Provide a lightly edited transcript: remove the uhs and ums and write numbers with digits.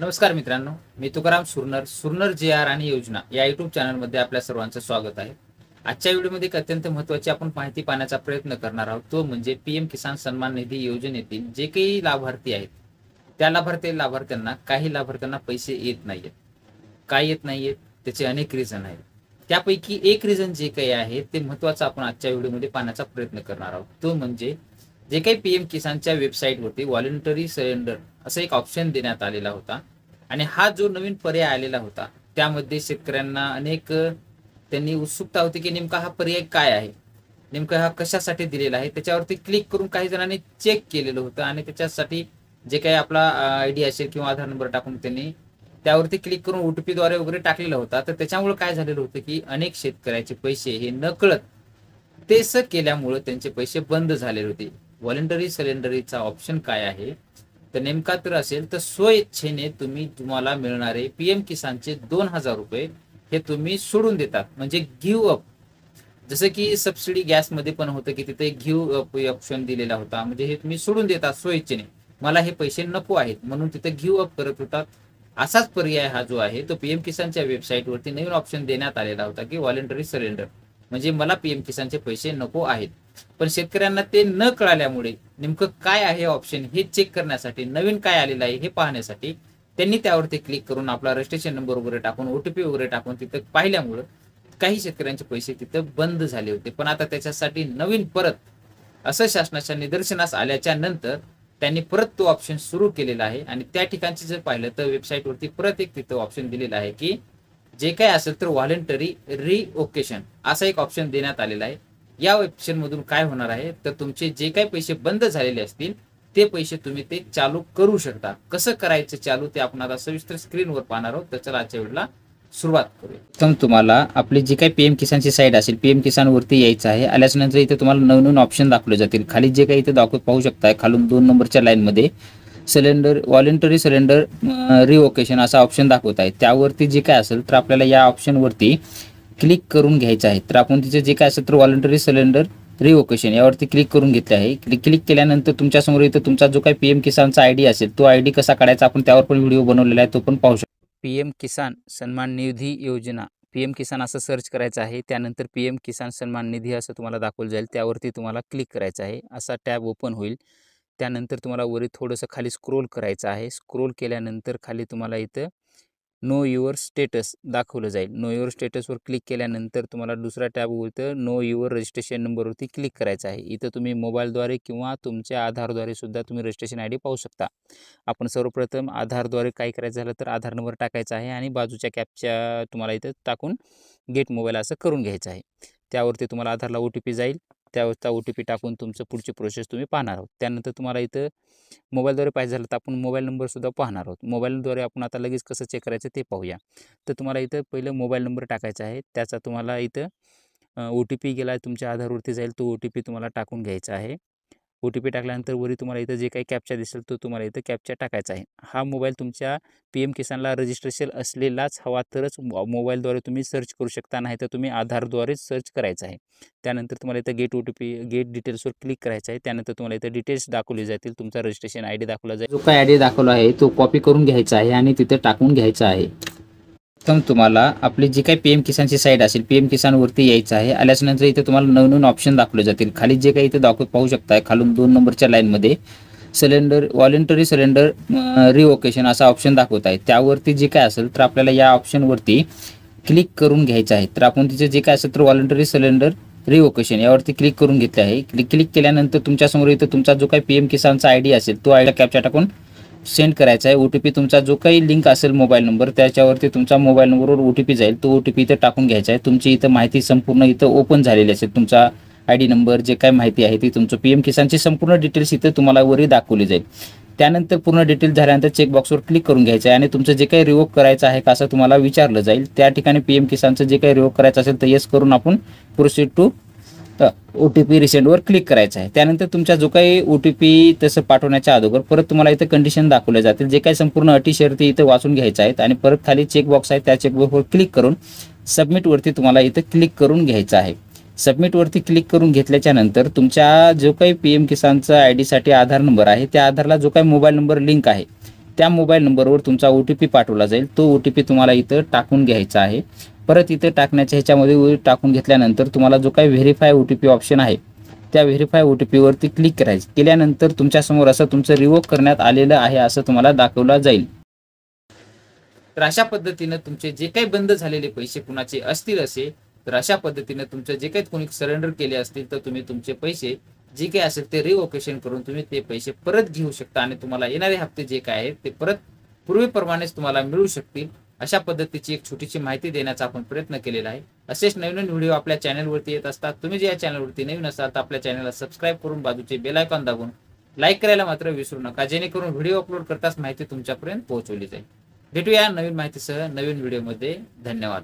नमस्कार मित्रांनो, मी तुकाराम सुरनर जे आर आणि योजना या यूट्यूब चॅनलमध्ये आपल्या सर्वांचं स्वागत आहे। आजच्या व्हिडिओमध्ये एक अत्यंत महत्त्वाची आपण माहिती पाहण्याचा प्रयत्न करणार आहोत, तो म्हणजे पीएम किसान सन्मान निधी योजनेतील जे काही लाभार्थी आहेत त्या लाभार्थ्यांना काही लाभार्थ्यांना पैसे येत नाहीयेत। काय येत नाहीयेत त्याचे अनेक रिझन आहेत। त्यापैकी एक रिझन जे काही आहे ते महत्त्वाचं आपण आजच्या व्हिडिओमध्ये पाहण्याचा प्रयत्न करणार आहोत, तो म्हणजे जे काही पीएम किसानच्या वेबसाईटवरती व्हॉलंटरी सरेंडर असं एक ऑप्शन देण्यात आलेला होता आणि हा जो नवीन पर्याय आलेला होता त्यामध्ये शेतकऱ्यांना अनेक त्यांनी उत्सुकता होती की नेमका हा पर्याय काय आहे, नेमका हा कशासाठी दिलेला आहे। त्याच्यावरती क्लिक करून काही जणांनी चेक केलेलं होतं आणि त्याच्यासाठी जे काही आपला आयडी असेल किंवा आधार नंबर टाकून त्यांनी त्यावरती क्लिक करून ओटीपी द्वारे वगैरे टाकलेला होता। तर त्याच्यामुळे काय झालेलं होतं की अनेक शेतकऱ्याचे पैसे हे नकळत तेच केल्यामुळे त्यांचे पैसे बंद झालेले होते। व्हॉलंटरी सरेंडरीचा ऑप्शन काय आहे तर नेमका तर असेल तर स्वइच्छेने तुम्हाला मिळणारे पीएम किसानचे 2000 रुपये हे तुम्ही सोडून देतात, म्हणजे गिव्ह अप। जसं की सबसिडी गॅसमध्ये पण होतं की तिथे गिव्ह अप ऑप्शन दिलेला होता, म्हणजे हे तुम्ही सोडून देतात स्वइच्छेने, मला हे पैसे नको आहेत म्हणून तिथे गिव्ह अप करत होतात। असाच पर्याय हा जो आहे तो पीएम किसानच्या वेबसाईटवरती नवीन ऑप्शन देण्यात आलेला होता की व्हॉलंटरी सरेंडर, म्हणजे मला पीएम किसानचे पैसे नको आहेत। पण शेतकऱ्यांना ते न कळाल्यामुळे नेमकं काय आहे ऑप्शन हे चेक करण्यासाठी, नवीन काय आलेलं आहे हे पाहण्यासाठी त्यांनी त्यावरती क्लिक करून आपला रजिस्ट्रेशन नंबर वगैरे टाकून ओटीपी वगैरे टाकून तिथं पाहिल्यामुळं काही शेतकऱ्यांचे पैसे तिथं बंद झाले होते। पण आता त्याच्यासाठी नवीन परत असं शासनाच्या निदर्शनास आल्याच्या नंतर त्यांनी परत तो ऑप्शन सुरू केलेला आहे आणि त्या ठिकाणचे जर पाहिलं तर वेबसाईटवरती परत एक तिथं ऑप्शन दिलेला आहे की जे काय असेल तर व्हॉलंटरी रिओकेशन असा एक ऑप्शन देण्यात आलेला आहे। या ऑप्शन मधून काय होणार आहे तर तुमचे जे काही पैसे बंद झालेले असतील ते पैसे तुम्ही ते चालू करू शकता। कसं करायचं चालू ते आपण आता सविस्तर स्क्रीनवर पाहणार आहोत। तर चला आजच्या व्हिडिओला सुरुवात करूया। तर तुम्हाला आपली जी काही पीएम किसानची साईट असेल, पीएम किसान वरती यायचं आहे। आल्याच्या नंतर इथे तुम्हाला नवीन ऑप्शन दाखवले जातील। खाली जे काही इथे दाखवत पाहू शकताय खालून 2 नंबरच्या लाईन मध्ये सिलेंडर व्हॉलंटरी सिलेंडर रिओकेशन असा ऑप्शन दाखवत आहे। त्यावरती जे काय असेल तर आपल्याला या ऑप्शन वरती क्लिक करून घ्यायचं आहे। तर आपण तिथे जे काय असेल तर व्हॉलंटरी सिलेंडर रिओकेशन यावरती क्लिक करून घेतले आहे। क्लिक केल्यानंतर तुमच्यासमोर इथं तुमचा जो काही पीएम किसानचा आयडी असेल तो आयडी कसा काढायचा आपण त्यावर पण व्हिडिओ बनवलेला आहे, तो पण पाहू शकता। पीएम किसान सन्मान निधी योजना, पीएम किसान असं सर्च करायचं आहे। त्यानंतर पीएम किसान सन्मान निधी असं तुम्हाला दाखवलं जाईल, त्यावरती तुम्हाला क्लिक करायचं आहे। असा टॅब ओपन होईल। त्यानंतर तुम्हाला वरी थोडंसं खाली स्क्रोल करायचं आहे। स्क्रोल केल्यानंतर खाली तुम्हाला इथं नो युअर स्टेटस दाखवलं जाईल। नो युअर स्टेटसवर क्लिक केल्यानंतर तुम्हाला दुसरा टॅब इथं नो युअर रजिस्ट्रेशन नंबरवरती क्लिक करायचं आहे। इथं तुम्ही मोबाईलद्वारे किंवा तुमच्या आधारद्वारे सुद्धा तुम्ही रजिस्ट्रेशन आयडी पाहू शकता। आपण सर्वप्रथम आधारद्वारे काय करायचं झालं तर आधार नंबर टाकायचा आहे आणि बाजूच्या कॅपच्या तुम्हाला इथं टाकून गेट मोबाईल असं करून घ्यायचं आहे। त्यावरती तुम्हाला आधारला ओटीपी जाईल, त्यावरचा ओटीपी टाकून तुमचं पुढची प्रोसेस तुम्ही पाहणार आहोत। त्यानंतर तुम्हाला इथं मोबाईलद्वारे पाहिजे झालं तर आपण मोबाईल नंबरसुद्धा पाहणार आहोत। मोबाईलद्वारे आपण आता लगेच कसं चेक करायचं ते पाहूया। तर तुम्हाला इथं पहिलं मोबाईल नंबर टाकायचा आहे, त्याचा तुम्हाला इथं ओटीपी गेला तुमच्या आधारवरती जाईल, तो ओटीपी तुम्हाला टाकून घ्यायचा आहे। ओटीपी टाकल्यानंतर वरी तुम्हाला इथं जे काही कॅप्चा दिसेल तो तुम्हाला इथं कॅप्चा टाकायचा आहे। हा मोबाईल तुमच्या पीएम किसानला रजिस्ट्रेशन असलेलाच हवा तरच मोबाईलद्वारे तुम्ही सर्च करू शकता, नाही तर तुम्ही आधारद्वारेच सर्च करायचं आहे। त्यानंतर तुम्हाला इथं गेट ओटीपी गेट डिटेल्सवर क्लिक करायचं आहे। त्यानंतर तुम्हाला इथं डिटेल्स दाखवले जातील, तुमचा रजिस्ट्रेशन आयडी दाखवला जाईल। जो काही आयडी दाखवला आहे तो कॉपी करून घ्यायचा आहे आणि तिथे टाकून घ्यायचा आहे। तर तुम्हाला आपली जी काही पीएम किसानची साईट असेल, पीएम किसान वरती यायचं आहे। आल्याच्या नंतर इथे तुम्हाला नवीन ऑप्शन दाखवले जातील। खाली जे काही इथे दाखवत पाहू शकताय खालून 2 नंबरच्या लाईन मध्ये सिलेंडर व्हॉलंटरी सिलेंडर रिओकेशन असा ऑप्शन दाखवत आहे। त्यावरती जे काय असेल तर आपल्याला या ऑप्शन वरती क्लिक करून घ्यायचं आहे। तर आपण तिथे जे काय असेल तर व्हॉलंटरी सिलेंडर रिओकेशन यावरती क्लिक करून घेतले आहे। क्लिक केल्यानंतर तुमच्यासमोर इथं तुमचा जो काही पीएम किसानचा आयडी असेल तो आयडी कॅप्चा टाकून सेंड करायचा आहे। ओटीपी तुमचा जो काही लिंक असेल मोबाईल नंबर त्याच्यावरती तुमचा मोबाईल नंबरवर ओटीपी जाईल, तो ओटीपी इथं टाकून घ्यायचा आहे। तुमची इथं माहिती संपूर्ण इथं ओपन झालेली असेल, तुमचा आयडी नंबर जे काय माहिती आहे ती तुमचं पीएम किसानची संपूर्ण डिटेल्स इथं तुम्हाला वरी दाखवली जाईल। त्यानंतर पूर्ण डिटेल झाल्यानंतर चेकबॉक्सवर क्लिक करून घ्यायचं आहे आणि तुमचं जे काही रिवोक करायचं आहे का असं तुम्हाला विचारलं जाईल। त्या ठिकाणी पीएम किसानचं जे काही रिवोक करायचं असेल तर येस करून आपण प्रोसीड टू ओटीपी रिसेंडवर क्लिक करायचं आहे। त्यानंतर तुमचा जो काही ओटीपी तसं पाठवण्याच्या अगोदर परत तुम्हाला इथं कंडिशन दाखवले जातील, जे काही संपूर्ण अटी शर्ती इथं वाचून घ्यायच्या आहेत आणि परत खाली चेकबॉक्स आहे त्या चेकबॉक्सवर क्लिक करून सबमिटवरती तुम्हाला इथं क्लिक करून घ्यायचं आहे। सबमिटवरती क्लिक करून घेतल्याच्या नंतर तुमच्या जो काही पीएम किसानचा आयडीसाठी आधार नंबर आहे त्या आधारला जो काही मोबाईल नंबर लिंक आहे त्या मोबाईल नंबरवर तुमचा OTP पाठवला जाईल. तो OTP तुम्हाला इथं टाकून घ्यायचा आहे. परत इथं टाकण्याच्या ह्याच्यामध्ये टाकून घेतल्यानंतर तुम्हाला जो काही व्हेरीफाय OTP ऑप्शन आहे त्या व्हेरीफाय OTP वरती क्लिक करायचं. केल्यानंतर तुमच्यासमोर असं तुमचं रिवोक करण्यात आलेलं आहे असं तुम्हाला दाखवलं जाईल. तर अशा पद्धतीनं तुमचे जे काही बंद झालेले पैसे कुणाचे असतील असे, तर अशा पद्धतीने तुमचे जे काही कोणी सरेंडर केले असतील तर तुम्ही तुमचे पैसे जे काही असेल ते रिओकेशन करून तुम्ही ते पैसे परत घेऊ शकता आणि तुम्हाला येणारे हप्ते जे काय आहेत ते परत पूर्वीप्रमाणेच तुम्हाला मिळू शकतील. अशा पद्धतीची एक छोटीशी माहिती देण्याचा आपण प्रयत्न केलेला आहे. असेच नवीन व्हिडिओ आपल्या चॅनलवरती येत असतात. तुम्ही जे या चॅनलवरती नवीन असाल तर आपल्या चॅनलला सबस्क्राईब करून बाजूचे बेल आयकॉन दाबून लाईक करायला मात्र विसरू नका, जेणेकरून व्हिडिओ अपलोड करताच माहिती तुमच्यापर्यंत पोहोचवली जाईल. भेटूया नवीन माहितीसह नवीन व्हिडिओमध्ये. धन्यवाद.